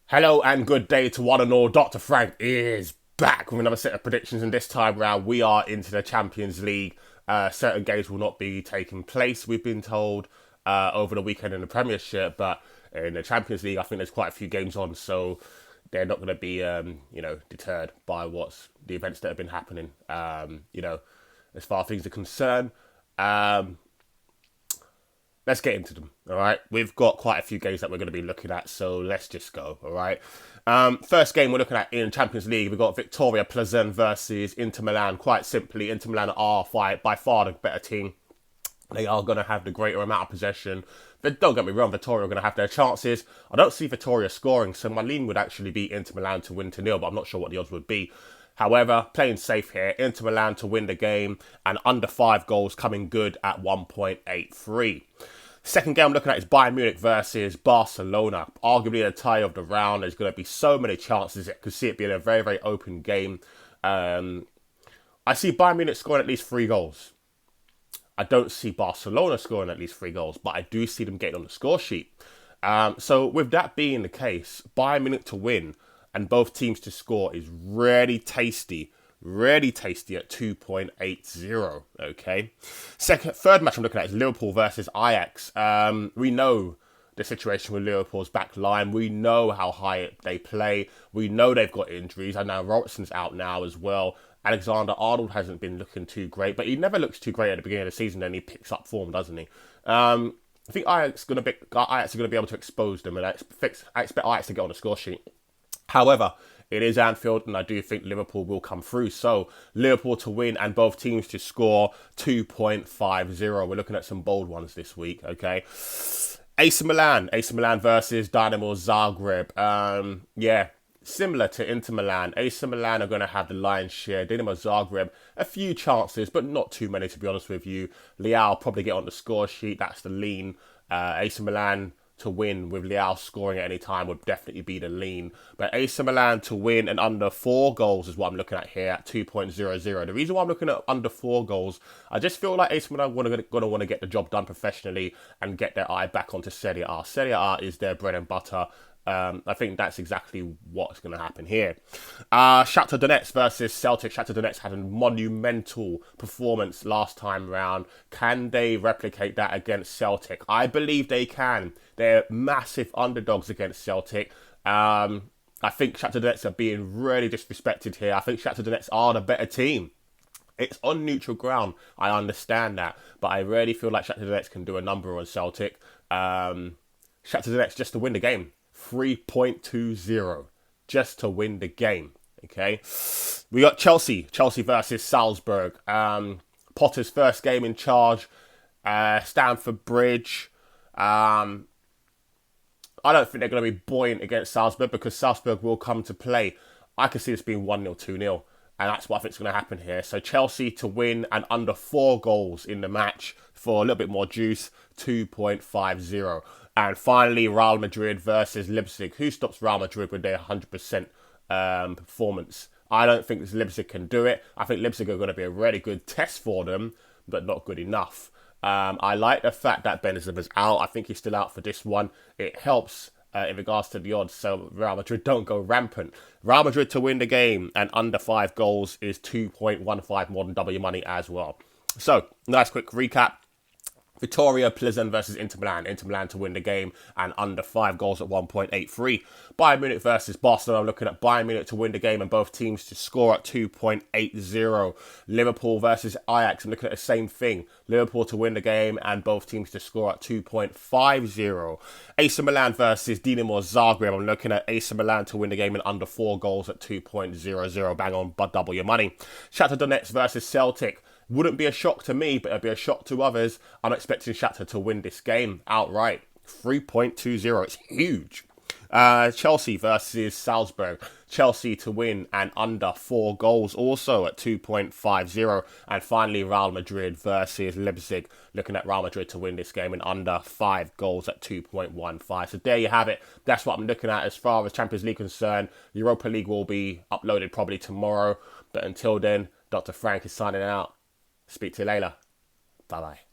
Hello and good day to one and all. Dr. Frank is back with another set of predictions, and this time round we are into the Champions League. Certain games will not be taking place, we've been told, over the weekend in the Premiership, but in the Champions League I think there's quite a few games on, so they're not going to be, deterred by what's the events that have been happening. As far as things are concerned. Let's get into them, all right? We've got quite a few games that we're going to be looking at, so let's just go, all right? First game we're looking at in Champions League, we've got Victoria Pleasant versus Inter Milan. Quite simply, Inter Milan are by far the better team. They are going to have the greater amount of possession. But don't get me wrong, Victoria are going to have their chances. I don't see Victoria scoring, so my lean would actually be Inter Milan to win 2-0, but I'm not sure what the odds would be. However, playing safe here, Inter Milan to win the game and under 5 goals coming good at 1.83. Second game I'm looking at is Bayern Munich versus Barcelona. Arguably the tie of the round. There's going to be so many chances. I could see it being a very, very open game. I see Bayern Munich scoring at least 3 goals. I don't see Barcelona scoring at least 3 goals, but I do see them getting on the score sheet. So with that being the case, Bayern Munich to win and both teams to score is really tasty at 2.80, okay? Third match I'm looking at is Liverpool versus Ajax. We know the situation with Liverpool's back line. We know how high they play. We know they've got injuries. I know Robertson's out now as well. Alexander-Arnold hasn't been looking too great, but he never looks too great at the beginning of the season, then he picks up form, doesn't he? I think Ajax are going to be able to expose them, and I expect Ajax to get on the score sheet. However, it is Anfield, and I do think Liverpool will come through. So, Liverpool to win and both teams to score 2.50. We're looking at some bold ones this week, okay? AC Milan versus Dynamo Zagreb. Similar to Inter Milan. AC Milan are going to have the lion's share. Dynamo Zagreb, a few chances, but not too many, to be honest with you. Lyon probably get on the score sheet. That's the lean. AC Milan to win with Lyon scoring at any time would definitely be the lean. But AC Milan to win and under 4 goals is what I'm looking at here at 2.00. The reason why I'm looking at under 4 goals, I just feel like AC Milan are going to want to get the job done professionally and get their eye back onto Serie A. Serie A is their bread and butter. I think that's exactly what's going to happen here. Shakhtar Donetsk versus Celtic. Shakhtar Donetsk had a monumental performance last time round. Can they replicate that against Celtic? I believe they can. They're massive underdogs against Celtic. I think Shakhtar Donetsk are being really disrespected here. I think Shakhtar Donetsk are the better team. It's on neutral ground. I understand that. But I really feel like Shakhtar Donetsk can do a number on Celtic. Shakhtar Donetsk just to win the game. 3.20 just to win the game. Okay, we got Chelsea versus Salzburg. Potter's first game in charge. Stamford Bridge. I don't think they're going to be buoyant against Salzburg because Salzburg will come to play. I can see this being 1-0, 2-0. And that's what I think is going to happen here. So Chelsea to win and under 4 goals in the match for a little bit more juice, 2.50. And finally, Real Madrid versus Leipzig. Who stops Real Madrid with their 100% performance? I don't think Leipzig can do it. I think Leipzig are going to be a really good test for them, but not good enough. I like the fact that Benzema's out. I think he's still out for this one. It helps in regards to the odds, so Real Madrid don't go rampant. Real Madrid to win the game and under 5 goals is 2.15, more than double your money as well. So, nice quick recap. Victoria Pleasant versus Inter Milan. Inter Milan to win the game and under 5 goals at 1.83. Bayern Munich versus Barcelona. I'm looking at Bayern Munich to win the game and both teams to score at 2.80. Liverpool versus Ajax. I'm looking at the same thing. Liverpool to win the game and both teams to score at 2.50. AC Milan versus Dinamo Zagreb. I'm looking at AC Milan to win the game and under 4 goals at 2.00. Bang on, but double your money. Shakhtar Donetsk versus Celtic. Wouldn't be a shock to me, but it'd be a shock to others. I'm expecting Shakhtar to win this game outright. 3.20. It's huge. Chelsea versus Salzburg. Chelsea to win and under 4 goals also at 2.50. And finally, Real Madrid versus Leipzig. Looking at Real Madrid to win this game and under 5 goals at 2.15. So there you have it. That's what I'm looking at as far as Champions League concerned. Europa League will be uploaded probably tomorrow. But until then, Dr. Frank is signing out. Speak to you later. Bye-bye.